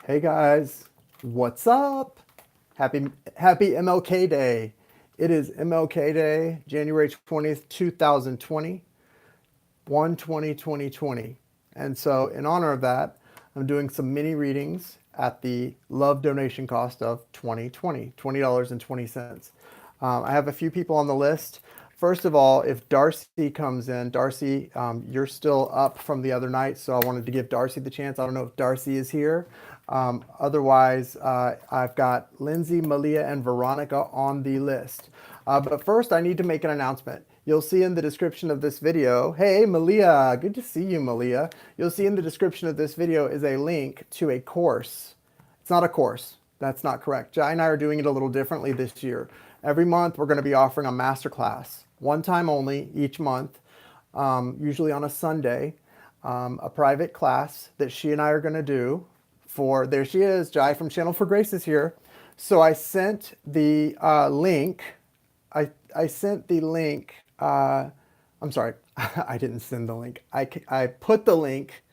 Hey guys, what's up? Happy MLK Day. It is MLK Day, January 20th, 2020, 1/20/2020. And so in honor of that, I'm doing some mini readings at the love donation cost of $20.20. I have a few people on the list. First of all, if Darcy comes in, Darcy, you're still up from the other night, so I wanted to give Darcy the chance. I don't know if Darcy is here. Otherwise, I've got Lindsay, Malia, and Veronica on the list. But first, I need to make an announcement. You'll see in the description of this video, hey, Malia, good to see you, Malia. You'll see in the description of this video is a link to a course. It's not a course. That's not correct. Jai and I are doing it a little differently this year. Every month, we're going to be offering a masterclass, one time only each month, usually on a Sunday, a private class that she and I are going to do for, there she is, Jai from Channel for Grace is here. So I sent the link. I sent the link. I'm sorry, I didn't send the link. I put the link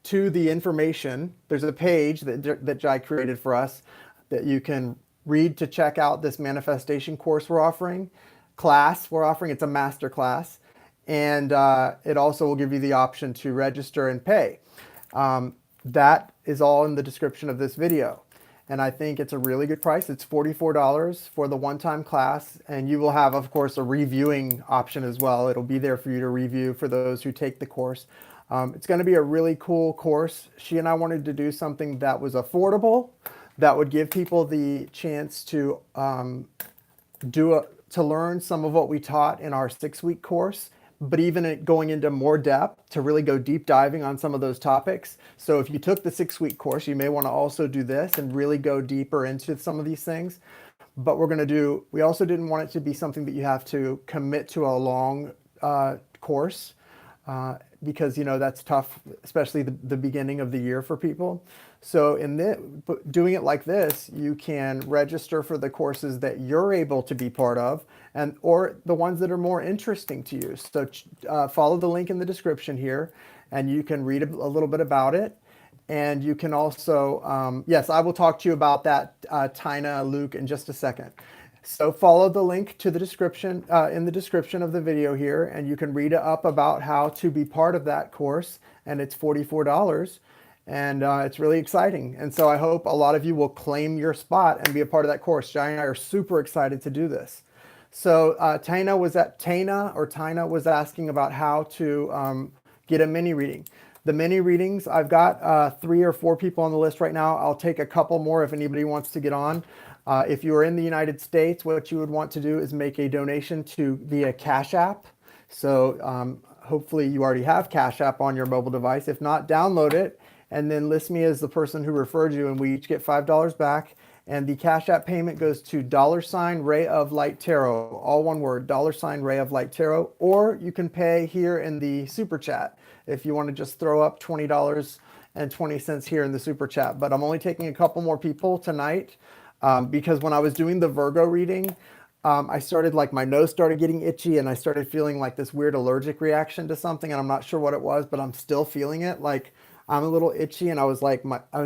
to the information. There's a page that Jai created for us that you can read to check out this manifestation course we're offering. It's a master class. And it also will give you the option to register and pay. That is all in the description of this video. And I think it's a really good price. It's $44 for the one-time class. And you will have, of course, a reviewing option as well. It'll be there for you to review for those who take the course. It's going to be a really cool course. She and I wanted to do something that was affordable, that would give people the chance to learn some of what we taught in our 6-week course, but even going into more depth to really go deep diving on some of those topics. So if you took the 6-week course, you may want to also do this and really go deeper into some of these things. But we also didn't want it to be something that you have to commit to a long course because, that's tough, especially the beginning of the year for people. So doing it like this, you can register for the courses that you're able to be part of or the ones that are more interesting to you. So follow the link in the description here and you can read a little bit about it. And you can also, yes, I will talk to you about that, Tina, Luke, in just a second. So follow the link to the description, in the description of the video here, and you can read up about how to be part of that course. And it's $44. And it's really exciting. And so I hope a lot of you will claim your spot and be a part of that course. Jai and I are super excited to do this. So Tina was asking about how to get a mini reading. The mini readings, I've got 3 or 4 people on the list right now. I'll take a couple more if anybody wants to get on. If you are in the United States, what you would want to do is make a donation via Cash App. So hopefully you already have Cash App on your mobile device. If not, download it and then list me as the person who referred you, and we each get $5 back. And the Cash App payment goes to $Ray of Light Tarot, all one word, $Ray of Light Tarot. Or you can pay here in the Super Chat if you want to just throw up $20.20 here in the Super Chat. But I'm only taking a couple more people tonight because when I was doing the Virgo reading, I started, my nose started getting itchy and I started feeling like this weird allergic reaction to something, and I'm not sure what it was, but I'm still feeling it. I'm a little itchy, and I was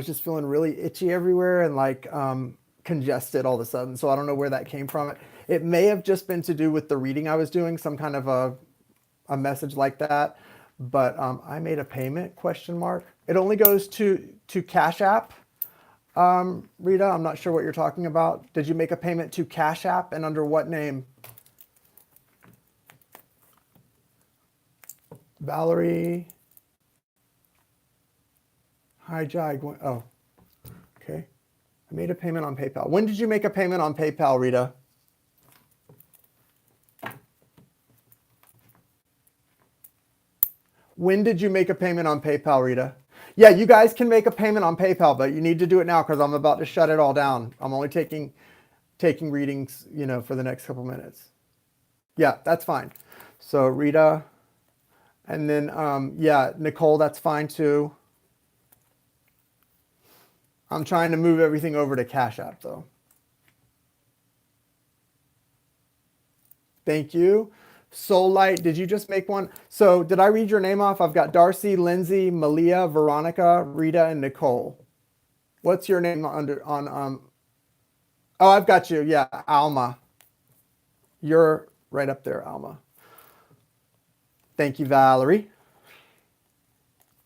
just feeling really itchy everywhere and congested all of a sudden. So I don't know where that came from. It may have just been to do with the reading I was doing, some kind of a message like that. But I made a payment, ? It only goes to Cash App. Rita, I'm not sure what you're talking about. Did you make a payment to Cash App, and under what name? Valerie. Hi, Jai. Oh, okay. I made a payment on PayPal. When did you make a payment on PayPal, Rita? When did you make a payment on PayPal, Rita? Yeah, you guys can make a payment on PayPal, but you need to do it now because I'm about to shut it all down. I'm only taking readings, for the next couple minutes. Yeah, that's fine. So Rita, and then, yeah, Nicole, that's fine too. I'm trying to move everything over to Cash App though. Thank you. Soul Light, did you just make one? So did I read your name off? I've got Darcy, Lindsay, Malia, Veronica, Rita, and Nicole. What's your name on? Oh, I've got you. Yeah, Alma. You're right up there, Alma. Thank you, Valerie.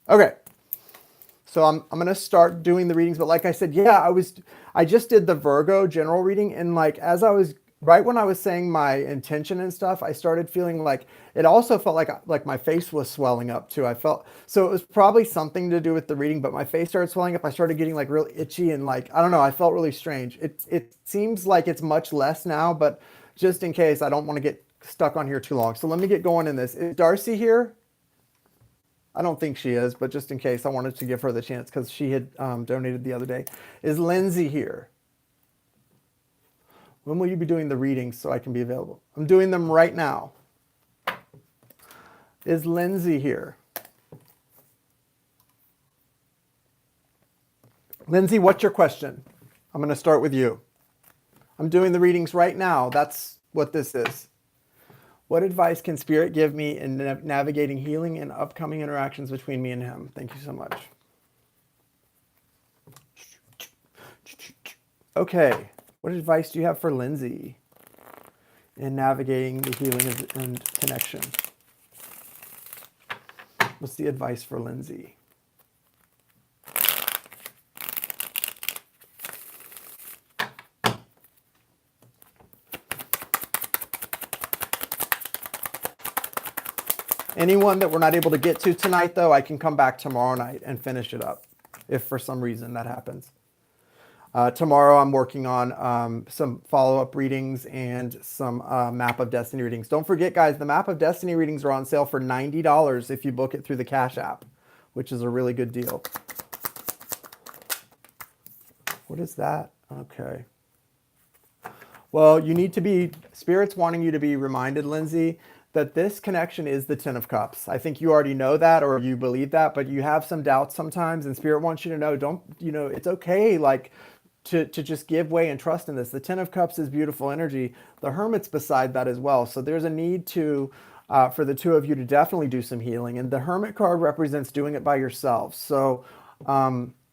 Okay. So I'm gonna start doing the readings, but like I said, yeah, I just did the Virgo general reading, and like as I was right when I was saying my intention and stuff, I started feeling like it also felt like my face was swelling up too. I felt so it was probably something to do with the reading, but my face started swelling up. I started getting like real itchy and like I don't know, I felt really strange. It seems like it's much less now, but just in case I don't want to get stuck on here too long. So let me get going in this. Is Darcy here? I don't think she is, but just in case, I wanted to give her the chance because she had donated the other day. Is Lindsay here? When will you be doing the readings so I can be available? I'm doing them right now. Is Lindsay here? Lindsay, what's your question? I'm going to start with you. I'm doing the readings right now. That's what this is. What advice can Spirit give me in navigating healing and upcoming interactions between me and him? Thank you so much. Okay. What advice do you have for Lindsay in navigating the healing and connection? What's the advice for Lindsay? Anyone that we're not able to get to tonight, though, I can come back tomorrow night and finish it up if for some reason that happens. Tomorrow I'm working on some follow-up readings and some Map of Destiny readings. Don't forget, guys, the Map of Destiny readings are on sale for $90 if you book it through the Cash App, which is a really good deal. What is that? Okay. Well, you need to be, Spirit's wanting you to be reminded, Lindsay, that this connection is the Ten of Cups. I think you already know that or you believe that, but you have some doubts sometimes, and Spirit wants you to know, don't, it's okay, like, to just give way and trust in this. The Ten of Cups is beautiful energy. The Hermit's beside that as well. So there's a need to, for the two of you to definitely do some healing. And the Hermit card represents doing it by yourself. So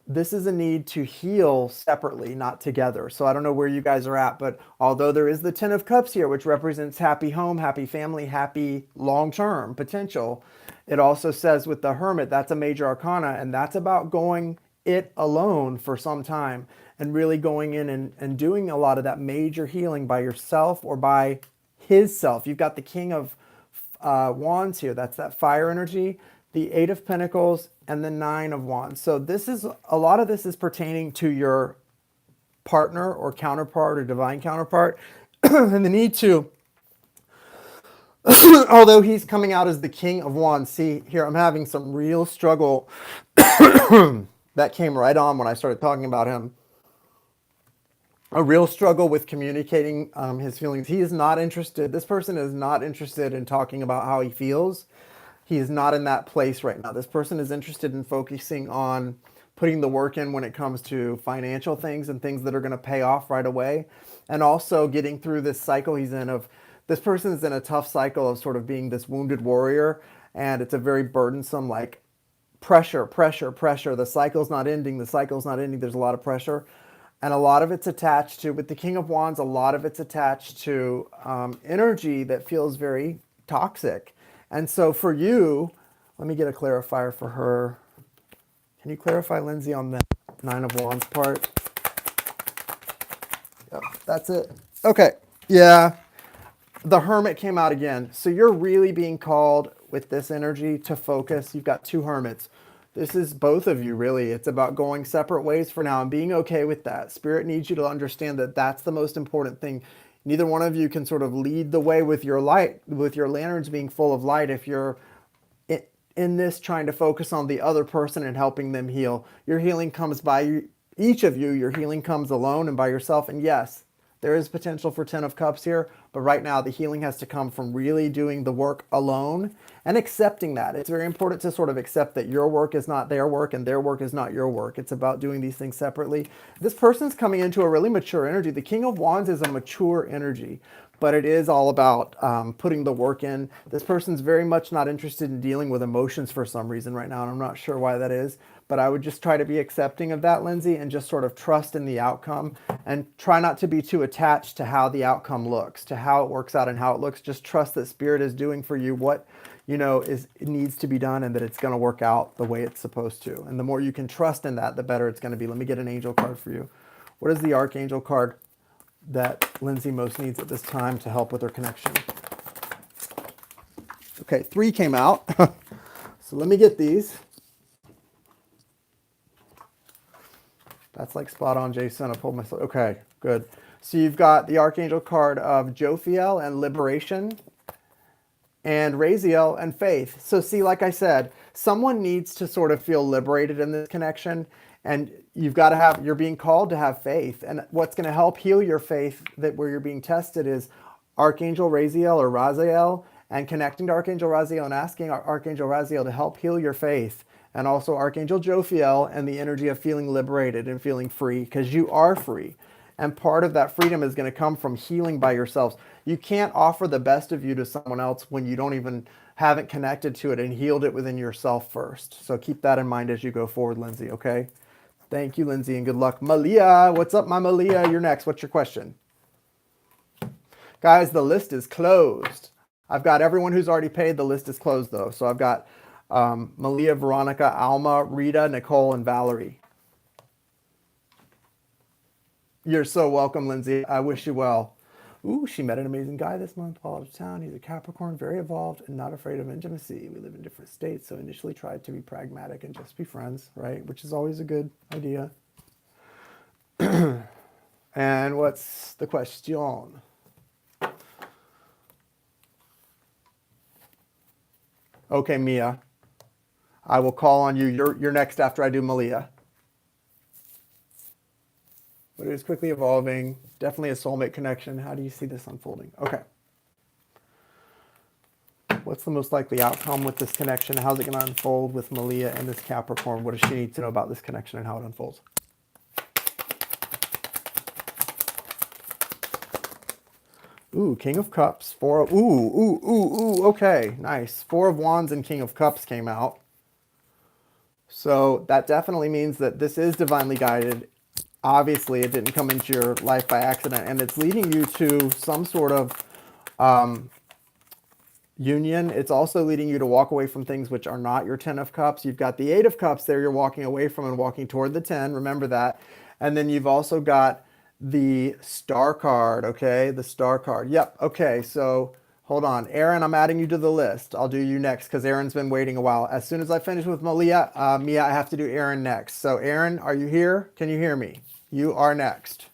this is a need to heal separately, not together. So I don't know where you guys are at, but although there is the Ten of Cups here, which represents happy home, happy family, happy long-term potential, it also says with the Hermit, that's a major arcana, and that's about going it alone for some time and really going in and doing a lot of that major healing by yourself or by his self. You've got the King of Wands here. That's that fire energy, the Eight of Pentacles, and the Nine of Wands. So this is, a lot of this is pertaining to your partner or counterpart or divine counterpart and the need to, although he's coming out as the King of Wands. See here, I'm having some real struggle. That came right on when I started talking about him. A real struggle with communicating his feelings. He is not interested. This person is not interested in talking about how he feels. He is not in that place right now. This person is interested in focusing on putting the work in when it comes to financial things and things that are going to pay off right away. And also getting through this cycle he's in of, this person is in a tough cycle of sort of being this wounded warrior. And it's a very burdensome, like, pressure. The cycle's not ending. There's a lot of pressure. And a lot of it's attached to, with the King of Wands, a lot of it's attached to energy that feels very toxic. And so for you, let me get a clarifier for her. Can you clarify, Lindsay, on the Nine of Wands part? Yep, that's it. Okay, yeah. The Hermit came out again. So you're really being called with this energy to focus. You've got two Hermits. This is both of you, really. It's about going separate ways for now and being okay with that. Spirit needs you to understand that that's the most important thing. Neither one of you can sort of lead the way with your light, with your lanterns being full of light, if you're in this trying to focus on the other person and helping them heal. Your healing comes by you, each of you. Your healing comes alone and by yourself. And yes, there is potential for Ten of Cups here, but right now the healing has to come from really doing the work alone and accepting that. It's very important to sort of accept that your work is not their work and their work is not your work. It's about doing these things separately. This person's coming into a really mature energy. The King of Wands is a mature energy, but it is all about putting the work in. This person's very much not interested in dealing with emotions for some reason right now, and I'm not sure why that is, but I would just try to be accepting of that, Lindsay, and just sort of trust in the outcome and try not to be too attached to how the outcome looks, to how it works out and how it looks. Just trust that Spirit is doing for you what, it needs to be done and that it's going to work out the way it's supposed to. And the more you can trust in that, the better it's going to be. Let me get an angel card for you. What is the archangel card that Lindsay most needs at this time to help with her connection? Okay, 3 came out. So let me get these. That's like spot on, Jason. I pulled myself. Okay, good. So you've got the archangel card of Jophiel and liberation, and Raziel and faith. So see, like I said, someone needs to sort of feel liberated in this connection, and you're being called to have faith. And what's going to help heal your faith, that where you're being tested, is Archangel Raziel or Raziel, and connecting to Archangel Raziel and asking Archangel Raziel to help heal your faith. And also Archangel Jophiel and the energy of feeling liberated and feeling free, because you are free. And part of that freedom is going to come from healing by yourselves. You can't offer the best of you to someone else when you haven't connected to it and healed it within yourself first. So keep that in mind as you go forward, Lindsay, okay? Thank you, Lindsay, and good luck. Malia, what's up, my Malia? You're next. What's your question? Guys, the list is closed. I've got everyone who's already paid. The list is closed, though. So I've got Malia, Veronica, Alma, Rita, Nicole, and Valerie. You're so welcome, Lindsay. I wish you well. Ooh, she met an amazing guy this month while out of town. He's a Capricorn, very evolved and not afraid of intimacy. We live in different states, so initially tried to be pragmatic and just be friends, right? Which is always a good idea. And what's the question? Okay, Mia. I will call on you. You're next after I do Malia. But it is quickly evolving. Definitely a soulmate connection. How do you see this unfolding? Okay. What's the most likely outcome with this connection? How's it going to unfold with Malia and this Capricorn? What does she need to know about this connection and how it unfolds? Ooh, King of Cups. Okay, nice. 4 of Wands and King of Cups came out. So that definitely means that this is divinely guided. Obviously, it didn't come into your life by accident, and it's leading you to some sort of union. It's also leading you to walk away from things which are not your 10 of Cups. You've got the 8 of Cups there you're walking away from and walking toward the 10. Remember that. And then you've also got the Star card, okay? The Star card. Yep, okay, so hold on. Aaron, I'm adding you to the list. I'll do you next because Aaron's been waiting a while. As soon as I finish with Malia, Mia, I have to do Aaron next. So Aaron, are you here? Can you hear me? You are next.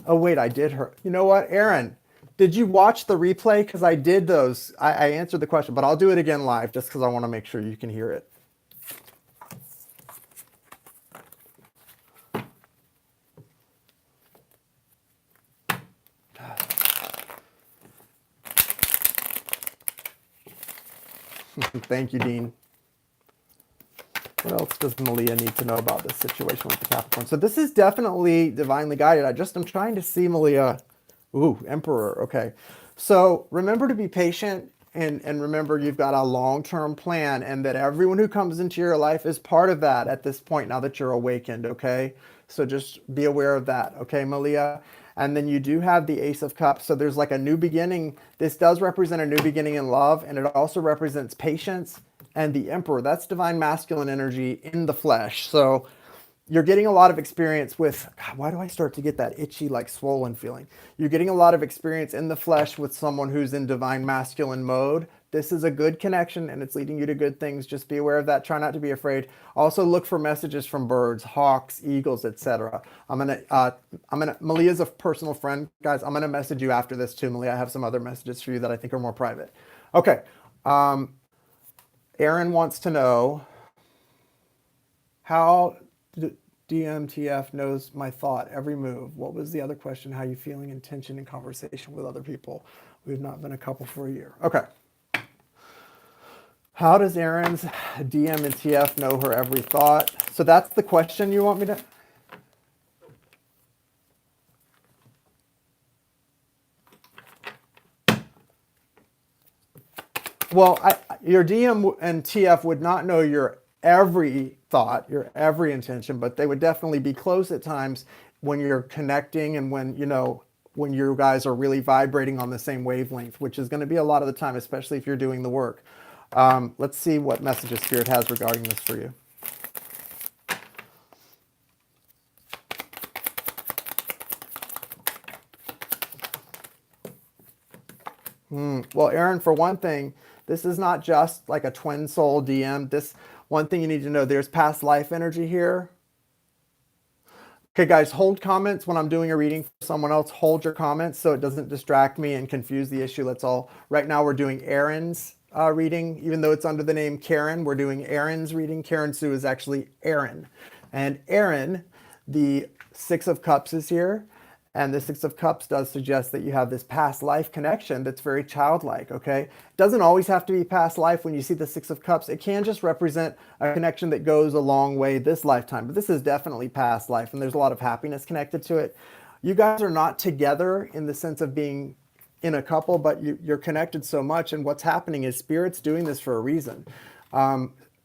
Oh, wait, I did her. You know what, Aaron? Did you watch the replay? Because I did those. I answered the question, but I'll do it again live just because I want to make sure you can hear it. Thank you, Dean. What else does Malia need to know about this situation with the Capricorn? So this is definitely divinely guided. I'm trying to see Malia. Ooh, Emperor. Okay. So remember to be patient and remember you've got a long-term plan and that everyone who comes into your life is part of that at this point now that you're awakened, okay? So just be aware of that, okay, Malia? And then you do have the Ace of Cups. So there's like a new beginning. This does represent a new beginning in love, and it also represents patience. And the Emperor, that's divine masculine energy in the flesh. So you're getting a lot of experience with, God, why do I start to get that itchy, like swollen feeling? You're getting a lot of experience in the flesh with someone who's in divine masculine mode. This is a good connection and it's leading you to good things. Just be aware of that. Try not to be afraid. Also look for messages from birds, hawks, eagles, etc. Malia's a personal friend. Guys, I'm gonna message you after this too, Malia. I have some other messages for you that I think are more private. Okay. Aaron wants to know how DMTF knows my thought, every move. What was the other question? How you feeling in tension in conversation with other people? We've not been a couple for a year. Okay. How does Aaron's DM and TF know her every thought? So that's the question you want me to... Well, your DM and TF would not know your every thought, your every intention, but they would definitely be close at times when you're connecting and when, you know, when you guys are really vibrating on the same wavelength, which is going to be a lot of the time, especially if you're doing the work. Let's see what messages Spirit has regarding this for you. Well, Aaron, for one thing, this is not just like a twin soul DM. This one thing you need to know, there's past life energy here. Okay, guys, hold comments when I'm doing a reading for someone else. Hold your comments so it doesn't distract me and confuse the issue. Let's all. Right now, we're doing Aaron's reading, even though it's under the name Karen. We're doing Aaron's reading. Karen Sue is actually Aaron, and Aaron, the Six of Cups is here. And the Six of Cups does suggest that you have this past life connection that's very childlike, okay? It doesn't always have to be past life when you see the Six of Cups. It can just represent a connection that goes a long way this lifetime. But this is definitely past life, and there's a lot of happiness connected to it. You guys are not together in the sense of being in a couple, but you're connected so much. And what's happening is Spirit's doing this for a reason.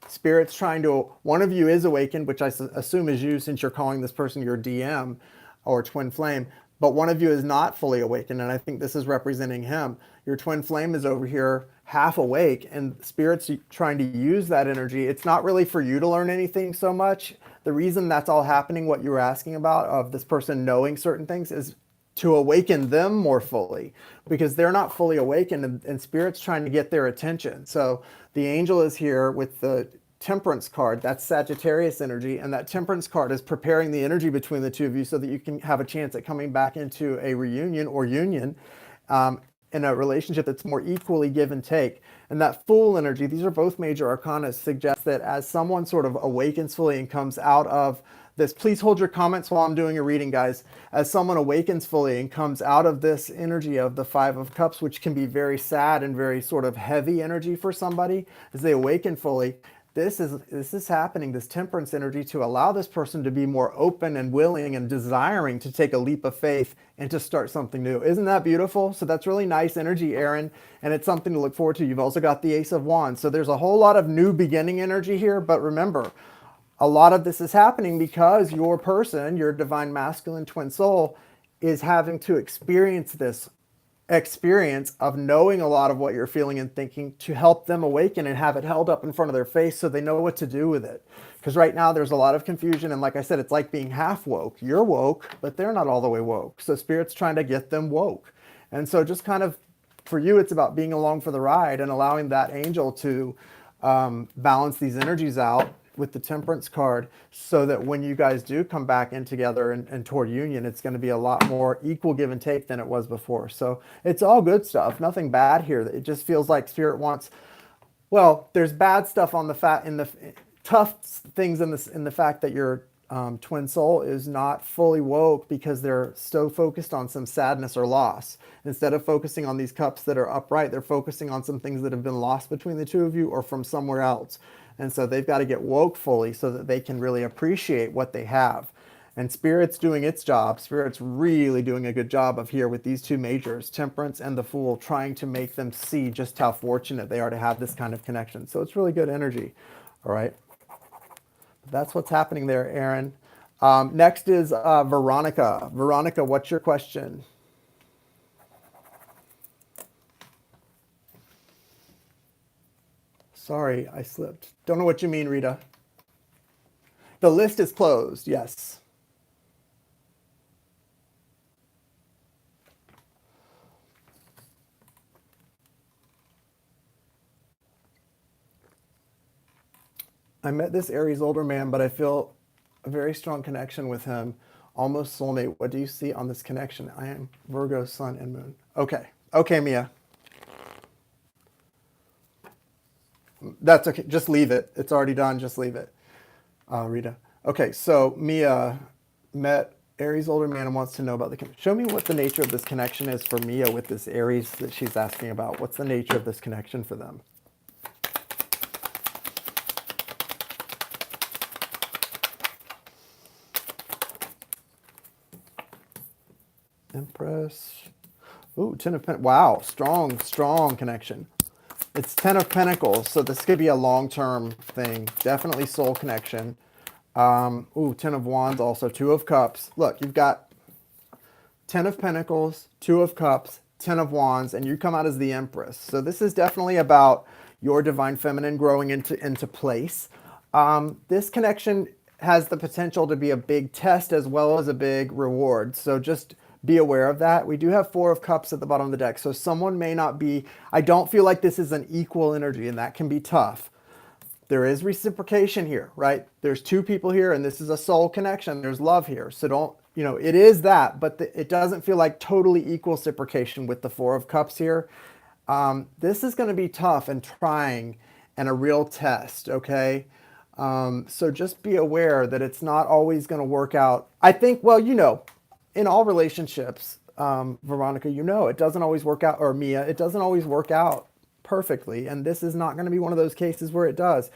Spirit's trying to, one of you is awakened, which I assume is you since you're calling this person your DM or twin flame, but one of you is not fully awakened, and I think this is representing him. Your twin flame is over here half awake, and Spirit's trying to use that energy. It's not really for you to learn anything so much. The reason that's all happening, what you were asking about, of this person knowing certain things, is to awaken them more fully, because they're not fully awakened, and Spirit's trying to get their attention. So the angel is here with the Temperance card. That's Sagittarius energy, and that Temperance card is preparing the energy between the two of you so that you can have a chance at coming back into a reunion or union in a relationship that's more equally give and take. And that Fool energy, these are both major arcana, suggests that as someone sort of awakens fully and comes out of this, please hold your comments while I'm doing a reading, guys. As someone awakens fully and comes out of this energy of the Five of Cups, which can be very sad and very sort of heavy energy for somebody, as they awaken fully, this is happening, this temperance energy, to allow this person to be more open and willing and desiring to take a leap of faith and to start something new. Isn't that beautiful? So that's really nice energy, Aaron, and it's something to look forward to. You've also got the Ace of Wands. So there's a whole lot of new beginning energy here, but remember, a lot of this is happening because your person, your divine masculine twin soul, is having to experience this experience of knowing a lot of what you're feeling and thinking to help them awaken and have it held up in front of their face so they know what to do with it. Because right now there's a lot of confusion, and like I said, it's like being half woke. You're woke, but they're not all the way woke. So Spirit's trying to get them woke. And so just kind of, for you, it's about being along for the ride and allowing that angel to balance these energies out with the Temperance card, so that when you guys do come back in together and toward union, it's going to be a lot more equal give and take than it was before. So it's all good stuff, nothing bad here. It just feels like Spirit wants, well, there's bad stuff on the tough things in the fact that your twin soul is not fully woke because they're so focused on some sadness or loss. Instead of focusing on these cups that are upright, they're focusing on some things that have been lost between the two of you or from somewhere else. And so they've got to get woke fully so that they can really appreciate what they have. And Spirit's doing its job. Spirit's really doing a good job of here with these two majors, Temperance and the Fool, trying to make them see just how fortunate they are to have this kind of connection. So it's really good energy. All right. That's what's happening there, Aaron. Next is Veronica. Veronica, what's your question? Sorry, I slipped. Don't know what you mean, Rita. The list is closed, yes. I met this Aries older man, but I feel a very strong connection with him. Almost soulmate. What do you see on this connection? I am Virgo, sun, and moon. Okay. Okay, Mia. That's okay. Just leave it. It's already done. Just leave it. Rita. Okay, so Mia met Aries older man and wants to know about the connection. Show me what the nature of this connection is for Mia with this Aries that she's asking about. What's the nature of this connection for them? Empress. Ooh, Ten of Pentacles. Wow, strong, strong connection. It's 10 of Pentacles, so this could be a long-term thing. Definitely soul connection. Ooh, 10 of Wands also, 2 of Cups. Look, you've got 10 of Pentacles, 2 of Cups, 10 of Wands, and you come out as the Empress. So this is definitely about your divine feminine growing into place. This connection has the potential to be a big test as well as a big reward. So just be aware of that. We do have 4 of Cups at the bottom of the deck. So someone may not be, I don't feel like this is an equal energy, and that can be tough. There is reciprocation here, right? There's 2 people here, and this is a soul connection. There's love here. So don't, it is that, but it doesn't feel like totally equal reciprocation with the 4 of Cups here. This is going to be tough and trying and a real test, okay? So just be aware that it's not always going to work out. I think, well, in all relationships, Veronica, it doesn't always work out, or Mia, it doesn't always work out perfectly. And this is not going to be one of those cases where it does.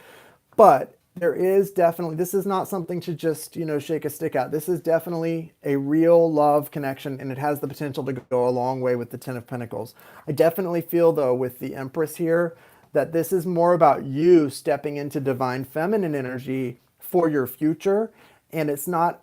But there is definitely, this is not something to just, shake a stick at. This is definitely a real love connection, and it has the potential to go a long way with the 10 of Pentacles. I definitely feel, though, with the Empress here, that this is more about you stepping into divine feminine energy for your future. And it's not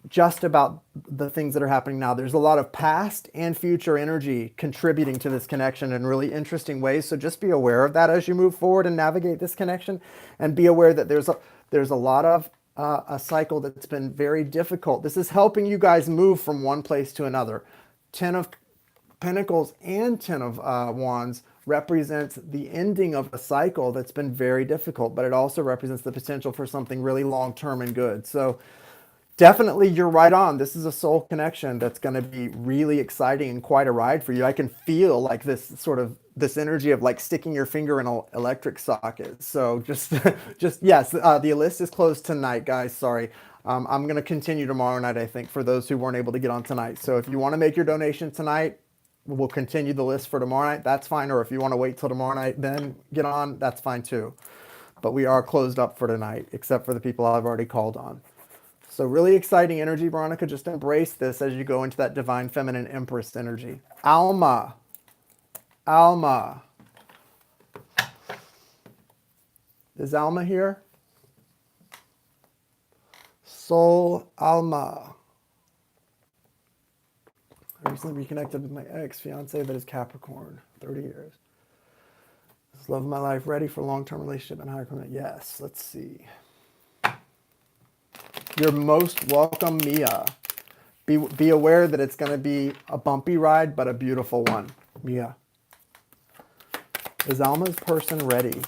just about the things that are happening now. There's a lot of past and future energy contributing to this connection in really interesting ways. So just be aware of that as you move forward and navigate this connection, and be aware that there's a lot of a cycle that's been very difficult. This is helping you guys move from one place to another. 10 of Pentacles and 10 of Wands represents the ending of a cycle that's been very difficult, but it also represents the potential for something really long-term and good. So definitely, you're right on. This is a soul connection that's going to be really exciting and quite a ride for you. I can feel like this energy of like sticking your finger in an electric socket. So just yes, the list is closed tonight, guys. Sorry. I'm going to continue tomorrow night, I think, for those who weren't able to get on tonight. So if you want to make your donation tonight, we'll continue the list for tomorrow night. That's fine. Or if you want to wait till tomorrow night, then get on. That's fine too. But we are closed up for tonight, except for the people I've already called on. So really exciting energy, Veronica. Just embrace this as you go into that divine feminine Empress energy. Alma. Alma. Is Alma here? Soul Alma. I recently reconnected with my ex-fiance that is Capricorn, 30 years. This is love of my life, ready for a long-term relationship and higher commitment. Yes, let's see. You're most welcome, Mia. Be aware that it's going to be a bumpy ride, but a beautiful one, Mia. Is Alma's person ready?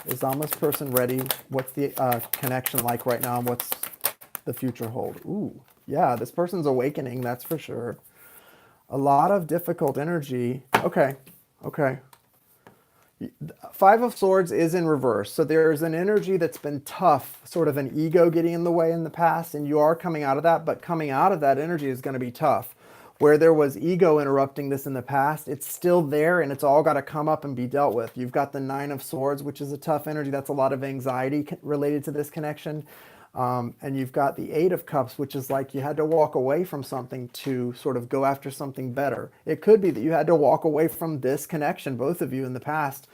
Is Alma's person ready? What's the connection like right now? What's the future hold? Ooh, yeah, this person's awakening, that's for sure. A lot of difficult energy. Okay. 5 of Swords is in reverse. So there's an energy that's been tough, sort of an ego getting in the way in the past, and you are coming out of that, but coming out of that energy is going to be tough. Where there was ego interrupting this in the past, it's still there, and it's all got to come up and be dealt with. You've got the 9 of Swords, which is a tough energy. That's a lot of anxiety related to this connection. And you've got the 8 of Cups, which is like you had to walk away from something to sort of go after something better. It could be that you had to walk away from this connection, both of you in the past,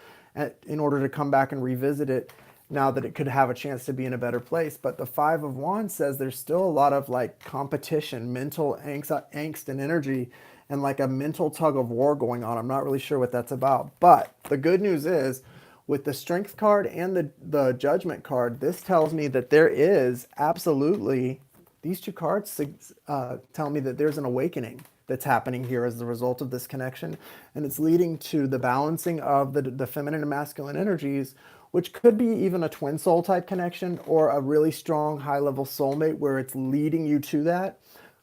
in order to come back and revisit it now that it could have a chance to be in a better place. But the 5 of Wands says there's still a lot of like competition, mental angst and energy, and like a mental tug of war going on. I'm not really sure what that's about. But the good news is, with the Strength card and the Judgment card, this tells me that there is absolutely, these 2 cards tell me that there's an awakening that's happening here as a result of this connection. And it's leading to the balancing of the feminine and masculine energies, which could be even a twin soul type connection or a really strong high level soulmate where it's leading you to that.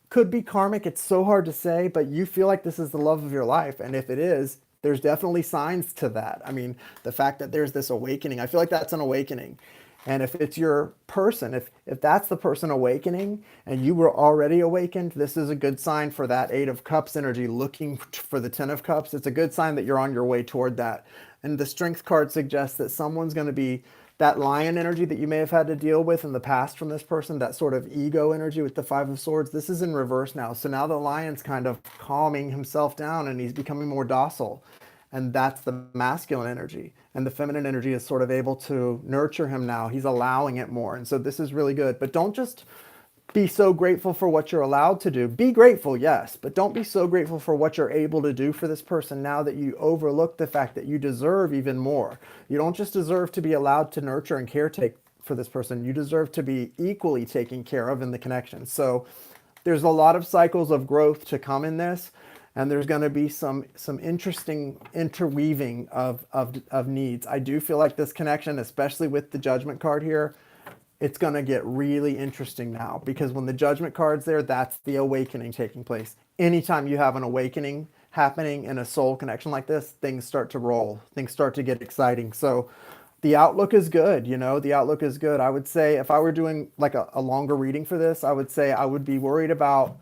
Could be karmic. It's so hard to say, but you feel like this is the love of your life. And if it is, there's definitely signs to that. I mean, the fact that there's this awakening, I feel like that's an awakening. And if it's your person, if that's the person awakening and you were already awakened, this is a good sign for that 8 of Cups energy looking for the 10 of Cups. It's a good sign that you're on your way toward that. And the Strength card suggests that someone's going to be that lion energy that you may have had to deal with in the past from this person, that sort of ego energy with the 5 of Swords. This is in reverse now. So now the lion's kind of calming himself down and he's becoming more docile. And that's the masculine energy. And the feminine energy is sort of able to nurture him now. He's allowing it more. And so this is really good. But don't just be so grateful for what you're allowed to do. Be grateful, yes, but don't be so grateful for what you're able to do for this person now that you overlook the fact that you deserve even more. You don't just deserve to be allowed to nurture and caretake for this person. You deserve to be equally taken care of in the connection. So there's a lot of cycles of growth to come in this, and there's going to be some interesting interweaving of needs. I do feel like this connection, especially with the Judgment card here, it's going to get really interesting now, because when the Judgment card's there, that's the awakening taking place. Anytime you have an awakening happening in a soul connection like this, things start to roll, things start to get exciting. So the outlook is good, you know, the outlook is good. I would say if I were doing like a longer reading for this, I would say I would be worried about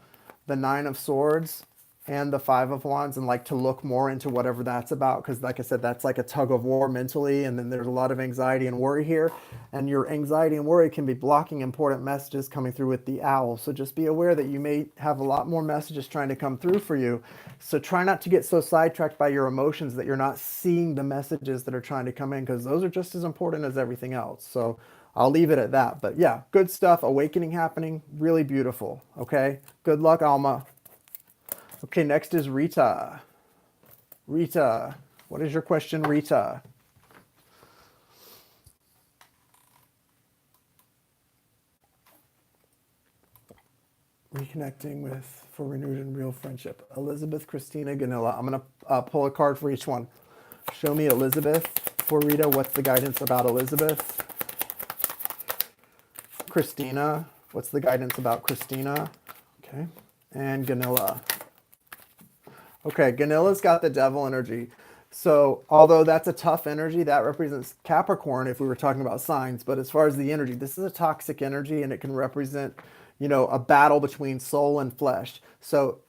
the Nine of Swords and the Five of Wands, and like to look more into whatever that's about, because like I said, that's like a tug of war mentally, and then there's a lot of anxiety and worry here, and your anxiety and worry can be blocking important messages coming through with the owl. So just be aware that you may have a lot more messages trying to come through for you. So try not to get so sidetracked by your emotions that you're not seeing the messages that are trying to come in, because those are just as important as everything else. So I'll leave it at that. But yeah, good stuff. Awakening happening. Really beautiful. Okay. Good luck, Alma. Okay, next is Rita. Rita, what is your question, Rita? Reconnecting with, for renewed and real friendship. Elizabeth, Christina, Ganilla. I'm going to pull a card for each one. Show me Elizabeth. For Rita, what's the guidance about Elizabeth? Christina, what's the guidance about Christina? Okay, and Ganilla. Okay, Ganilla's got the devil energy. So although that's a tough energy, that represents Capricorn if we were talking about signs. But as far as the energy, this is a toxic energy, and it can represent, you know, a battle between soul and flesh. So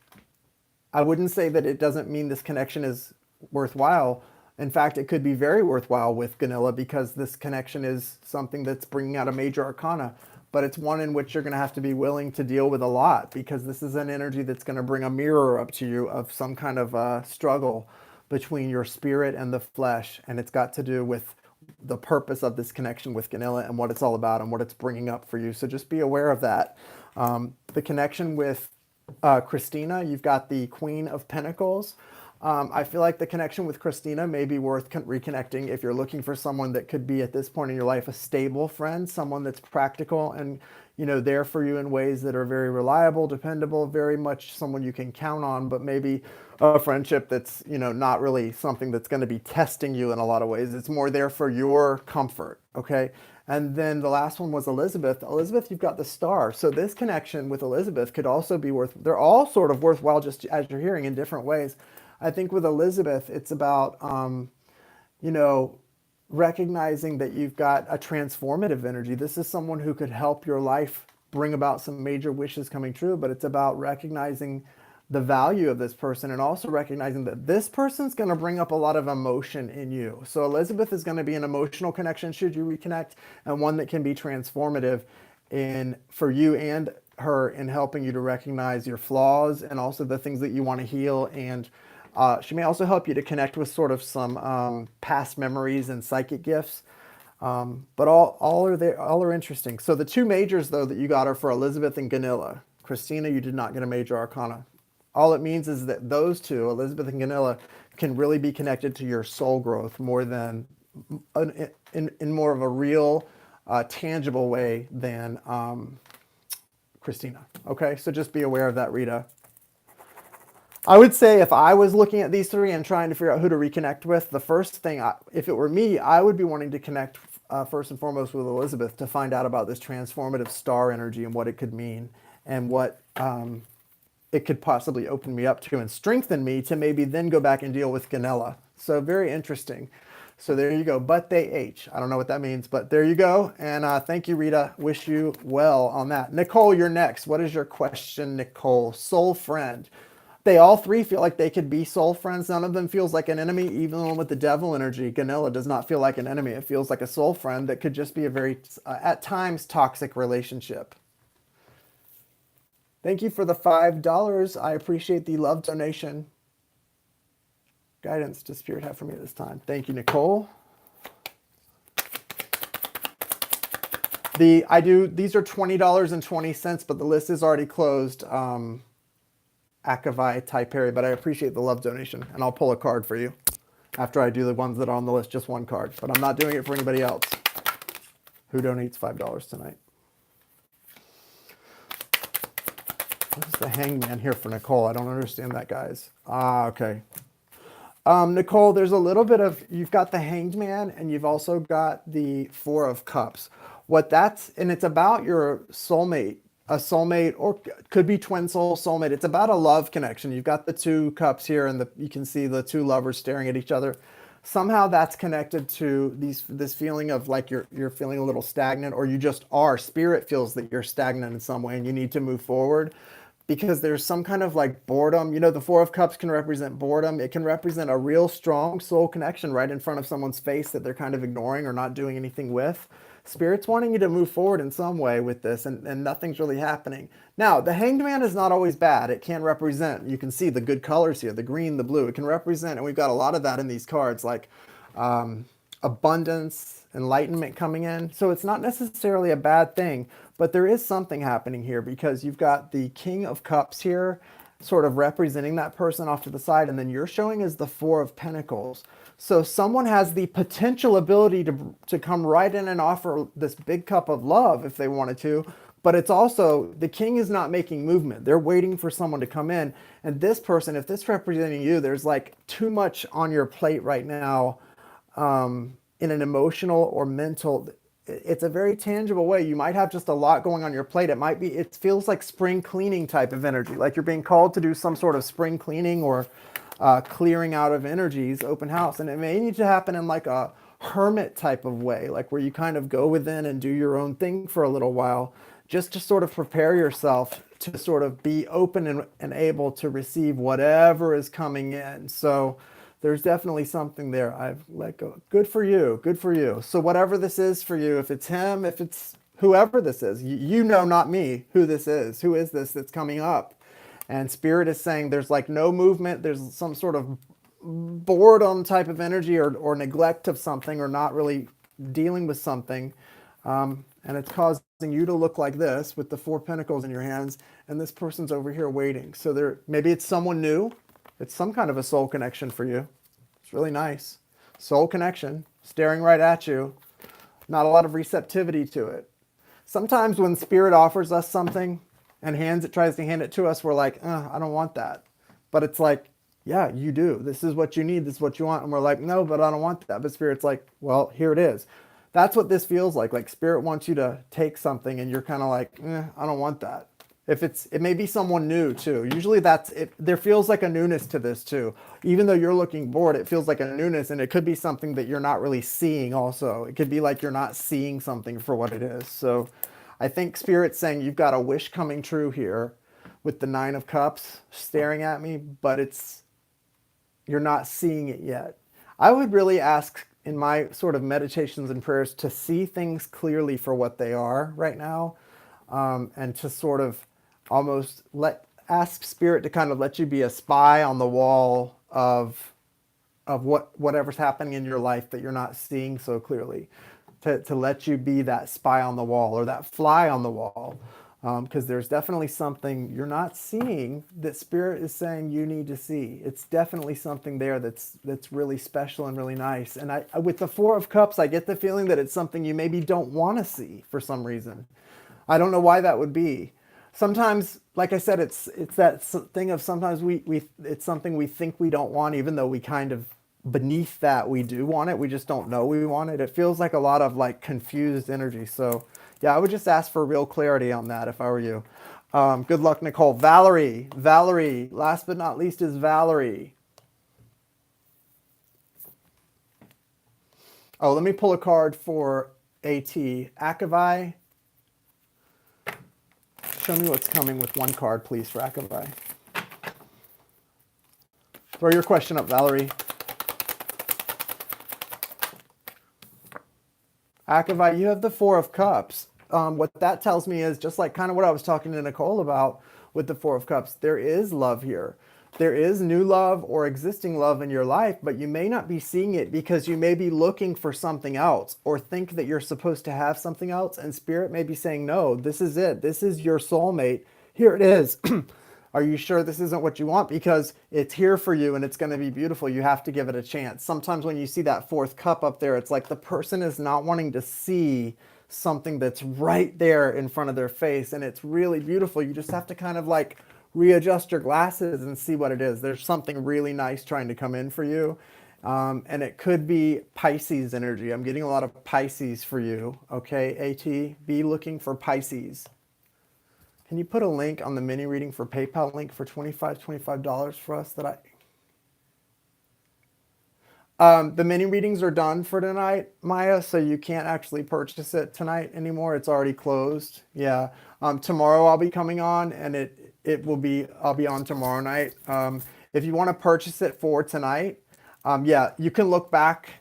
I wouldn't say that it doesn't mean this connection is worthwhile. In fact, it could be very worthwhile with Ganilla, because this connection is something that's bringing out a major arcana. But it's one in which you're going to have to be willing to deal with a lot, because this is an energy that's going to bring a mirror up to you of some kind of struggle between your spirit and the flesh. And it's got to do with the purpose of this connection with Ganilla and what it's all about and what it's bringing up for you. So just be aware of that. The connection with Christina, you've got the Queen of Pentacles. I feel like the connection with Christina may be worth reconnecting if you're looking for someone that could be at this point in your life a stable friend, someone that's practical and, you know, there for you in ways that are very reliable, dependable, very much someone you can count on, but maybe a friendship that's, you know, not really something that's going to be testing you in a lot of ways. It's more there for your comfort, okay? And then the last one was Elizabeth. Elizabeth, you've got the Star. So this connection with Elizabeth could also be they're all sort of worthwhile, just as you're hearing, in different ways. I think with Elizabeth, it's about, you know, recognizing that you've got a transformative energy. This is someone who could help your life bring about some major wishes coming true, but it's about recognizing the value of this person and also recognizing that this person's going to bring up a lot of emotion in you. So Elizabeth is going to be an emotional connection should you reconnect, and one that can be transformative for you and her in helping you to recognize your flaws and also the things that you want to heal. And she may also help you to connect with sort of some past memories and psychic gifts. But all are there, all are interesting. So the two majors, though, that you got are for Elizabeth and Ganilla. Christina, you did not get a major arcana. All it means is that those two, Elizabeth and Ganilla, can really be connected to your soul growth more than in more of a real, tangible way than Christina. Okay, so just be aware of that, Rita. I would say if I was looking at these three and trying to figure out who to reconnect with, the first thing, if it were me, I would be wanting to connect first and foremost with Elizabeth to find out about this transformative star energy and what it could mean and what it could possibly open me up to and strengthen me to maybe then go back and deal with Ganilla. So very interesting. So there you go. But they H. I don't know what that means, but there you go. And thank you, Rita. Wish you well on that. Nicole, you're next. What is your question, Nicole? Soul friend. They all three feel like they could be soul friends. None of them feels like an enemy, even the one with the devil energy. Ganilla does not feel like an enemy. It feels like a soul friend that could just be a very, at times, toxic relationship. Thank you for the $5. I appreciate the love donation. guidance does Spirit have for me this time? Thank you, Nicole. These are $20.20, but the list is already closed. Akavai Taiperi, but I appreciate the love donation, and I'll pull a card for you after I do the ones that are on the list, just one card. But I'm not doing it for anybody else who donates $5 tonight. What is the hangman here for Nicole? I don't understand that, guys. Okay. Nicole, there's a little bit of, you've got the hanged man and you've also got the Four of Cups. And it's about your soulmate, a soulmate, or this be twin soul soulmate. It's about a love connection. You've got the two cups here and you can see the two lovers staring at each other. Somehow that's connected to this feeling of like you're feeling a little stagnant, or you just are. Spirit feels that you're stagnant in some way and you need to move forward. Because there's some kind of like boredom. You know, the Four of Cups can represent boredom. It can represent a real strong soul connection right in front of someone's face that they're kind of ignoring or not doing anything with. Spirit's wanting you to move forward in some way with this, and nothing's really happening. Now, the Hanged Man is not always bad. It can represent, you can see the good colors here, the green, the blue. It can represent, and we've got a lot of that in these cards, like abundance, enlightenment coming in. So it's not necessarily a bad thing, but there is something happening here because you've got the King of Cups here sort of representing that person off to the side, and then you're showing as the Four of Pentacles. So someone has the potential ability to come right in and offer this big cup of love if they wanted to, but it's also, the king is not making movement. They're waiting for someone to come in. And this person, if this is representing you, there's like too much on your plate right now in an emotional or mental, it's a very tangible way. You might have just a lot going on your plate. It feels like spring cleaning type of energy, like you're being called to do some sort of spring cleaning or clearing out of energies, open house. And it may need to happen in like a hermit type of way, like where you kind of go within and do your own thing for a little while, just to sort of prepare yourself to sort of be open and able to receive whatever is coming in. So there's definitely something there. I've let go. Good for you. Good for you. So whatever this is for you, if it's him, if it's whoever this is, you know, not me, who this is. Who is this that's coming up? And Spirit is saying there's like no movement. There's some sort of boredom type of energy or neglect of something, or not really dealing with something. And it's causing you to look like this with the Four Pentacles in your hands. And this person's over here waiting. So maybe it's someone new. It's some kind of a soul connection for you. It's really nice. Soul connection, staring right at you. Not a lot of receptivity to it. Sometimes when Spirit offers us something and tries to hand it to us, we're like, I don't want that. But it's like, yeah, you do. This is what you need. This is what you want. And we're like, no, but I don't want that. But Spirit's like, well, here it is. That's what this feels like. Like Spirit wants you to take something and you're kind of like, I don't want that. It may be someone new too. Usually that's it. There feels like a newness to this too. Even though you're looking bored, it feels like a newness, and it could be something that you're not really seeing also. It could be like you're not seeing something for what it is. So I think Spirit's saying you've got a wish coming true here with the Nine of Cups staring at me, but you're not seeing it yet. I would really ask in my sort of meditations and prayers to see things clearly for what they are right now, and to sort of almost ask Spirit to kind of let you be a spy on the wall of whatever's happening in your life that you're not seeing so clearly, to let you be that spy on the wall or that fly on the wall, because there's definitely something you're not seeing that Spirit is saying you need to see. It's definitely something there that's really special and really nice. And with the Four of Cups, I get the feeling that it's something you maybe don't want to see for some reason. I don't know why that would be. Sometimes, like I said, it's that thing of sometimes it's something we think we don't want, even though we kind of beneath that we do want it. We just don't know we want it. It feels like a lot of like confused energy. So yeah, I would just ask for real clarity on that if I were you. Good luck, Nicole. Valerie, last but not least is Valerie. Oh, let me pull a card for AT. Akavai. Show me what's coming with one card, please, for Akavai. Throw your question up, Valerie. Akavai, you have the Four of Cups. What that tells me is just like kind of what I was talking to Nicole about with the Four of Cups. There is love here. there is new love or existing love in your life, but you may not be seeing it because you may be looking for something else or think that you're supposed to have something else. And Spirit may be saying, no, this is it. This is your soulmate. Here it is. Are you sure this isn't what you want? Because it's here for you and it's going to be beautiful. You have to give it a chance. Sometimes when you see that fourth cup up there, it's like the person is not wanting to see something that's right there in front of their face. And it's really beautiful. You just have to kind of like readjust your glasses and see what it is. There's something really nice trying to come in for you. And it could be Pisces energy. I'm getting a lot of Pisces for you. Okay, AT, be looking for Pisces. Can you put a link on the mini reading for PayPal link for $25 for us that the mini readings are done for tonight, Maya, so you can't actually purchase it tonight anymore. It's already closed. Yeah. Tomorrow I'll be coming on and I'll be on tomorrow night. If you want to purchase it for tonight, yeah, you can look back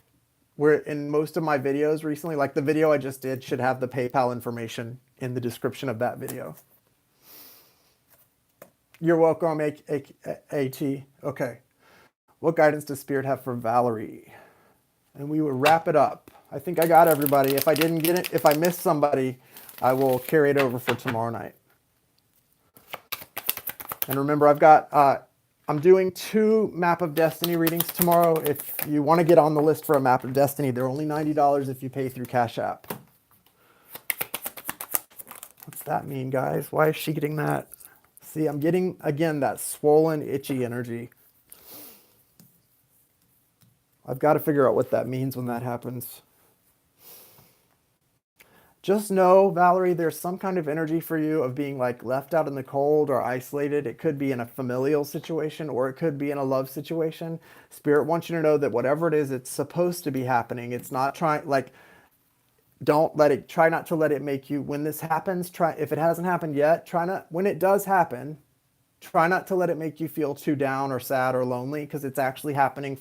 where in most of my videos recently, like the video I just did should have the PayPal information in the description of that video. You're welcome, AT. Okay. What guidance does Spirit have for Valerie? And we will wrap it up. I think I got everybody. If I didn't get it, if I missed somebody, I will carry it over for tomorrow night. And remember, I'm doing 2 Map of Destiny readings tomorrow. If you want to get on the list for a Map of Destiny, they're only $90 if you pay through Cash App. What's that mean, guys? Why is she getting that? See, I'm getting, again, that swollen, itchy energy. I've got to figure out what that means when that happens. Just know, Valerie, there's some kind of energy for you of being like left out in the cold or isolated. It could be in a familial situation or it could be in a love situation. Spirit wants you to know that whatever it is, it's supposed to be happening. It's not trying, like, try not to let it make you, when this happens, if it hasn't happened yet, when it does happen, try not to let it make you feel too down or sad or lonely, because it's actually happening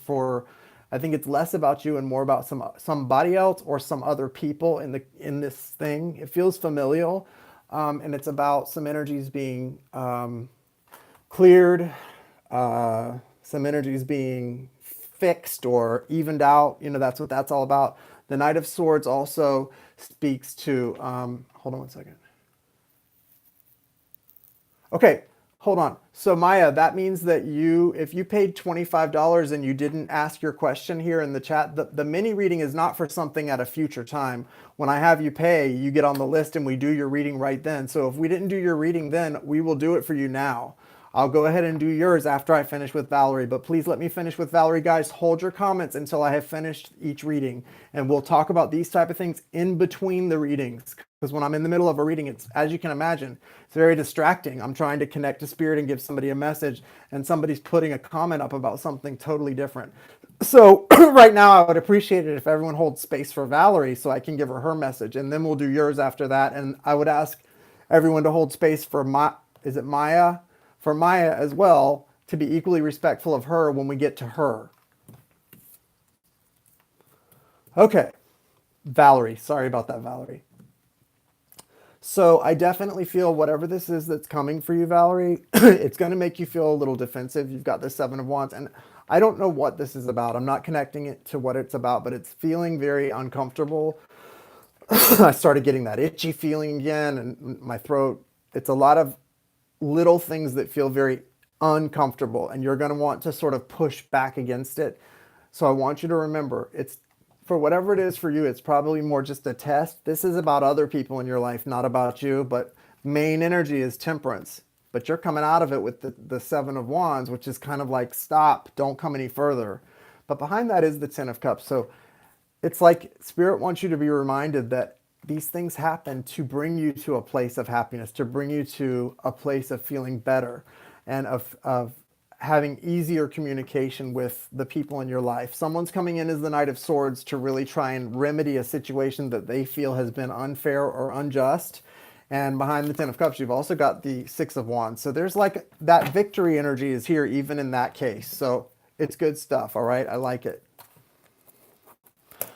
I think it's less about you and more about somebody else or some other people in this thing. It feels familial, and it's about some energies being cleared, some energies being fixed or evened out. You know, that's what that's all about. The Knight of Swords also speaks to, hold on one second. Okay, hold on. So Maya, that means that if you paid $25 and you didn't ask your question here in the chat, the mini reading is not for something at a future time. When I have you pay, you get on the list and we do your reading right then. So if we didn't do your reading then, we will do it for you now. I'll go ahead and do yours after I finish with Valerie, but please let me finish with Valerie. Guys, hold your comments until I have finished each reading, and we'll talk about these type of things in between the readings, because when I'm in the middle of a reading, it's, as you can imagine, it's very distracting. I'm trying to connect to Spirit and give somebody a message, and somebody's putting a comment up about something totally different. So right now, I would appreciate it if everyone holds space for Valerie so I can give her message, and then we'll do yours after that. And I would ask everyone to hold space for Maya? For Maya as well, to be equally respectful of her when we get to her. Okay, Valerie. Sorry about that, Valerie. So I definitely feel whatever this is that's coming for you, Valerie, it's going to make you feel a little defensive. You've got the 7 of Wands, and I don't know what this is about. I'm not connecting it to what it's about, but it's feeling very uncomfortable. I started getting that itchy feeling again, and my throat. It's a lot of little things that feel very uncomfortable, and you're going to want to sort of push back against it. So I want you to remember, it's for whatever it is for you, it's probably more just a test. This is about other people in your life, not about you, but main energy is Temperance. But you're coming out of it with the 7 of Wands, which is kind of like, stop, don't come any further. But behind that is the 10 of Cups. So it's like Spirit wants you to be reminded that these things happen to bring you to a place of happiness, to bring you to a place of feeling better and of having easier communication with the people in your life. Someone's coming in as the Knight of Swords to really try and remedy a situation that they feel has been unfair or unjust. And behind the 10 of Cups, you've also got the 6 of Wands. So there's like that victory energy is here even in that case. So it's good stuff, all right? I like it.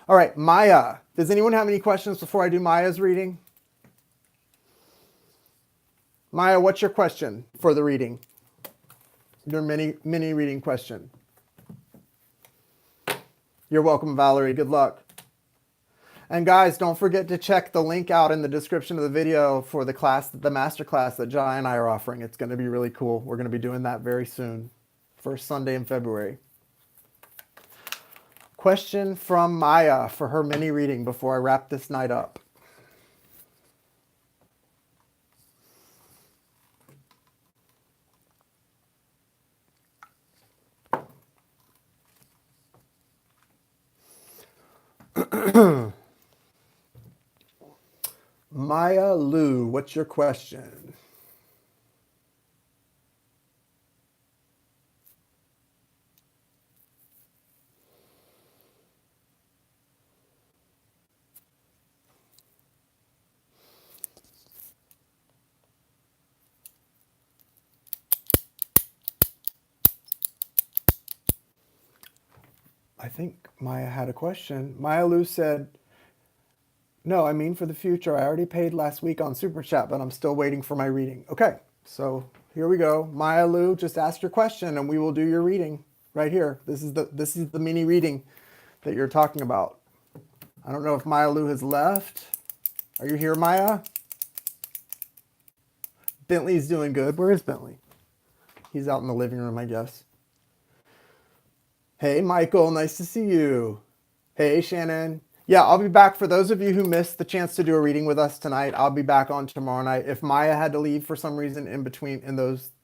All right, Maya. Does anyone have any questions before I do Maya's reading? Maya, what's your question for the reading? your mini reading question. You're welcome, Valerie. Good luck. And guys, don't forget to check the link out in the description of the video for the class, the master class that Jai and I are offering. It's going to be really cool. We're going to be doing that very soon. First Sunday in February. Question from Maya for her mini reading before I wrap this night up. Maya Lou, what's your question? I think Maya had a question. Maya Lou said, no, I mean for the future. I already paid last week on Super Chat, but I'm still waiting for my reading. Okay, so here we go. Maya Lou, just ask your question and we will do your reading right here. This is the mini reading that you're talking about. I don't know if Maya Lou has left. Are you here, Maya? Bentley's doing good. Where is Bentley? He's out in the living room, I guess. Hey, Michael, nice to see you. Hey, Shannon. Yeah, I'll be back. For those of you who missed the chance to do a reading with us tonight, I'll be back on tomorrow night. If Maya had to leave for some reason in between, in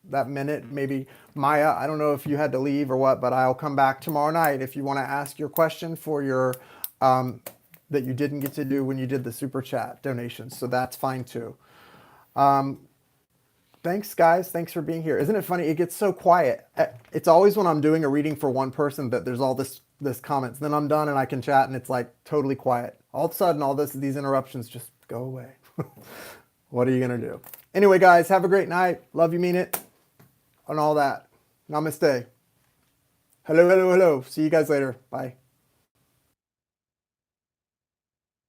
that minute, maybe Maya, I don't know if you had to leave or what, but I'll come back tomorrow night if you want to ask your question for your that you didn't get to do when you did the Super Chat donations. So that's fine too. Thanks, guys. Thanks for being here. Isn't it funny? It gets so quiet. It's always when I'm doing a reading for one person that there's all this comments. Then I'm done and I can chat and it's like totally quiet. All of a sudden, all these interruptions just go away. What are you going to do? Anyway, guys, have a great night. Love you, mean it. And all that. Namaste. Hello, hello, hello. See you guys later. Bye.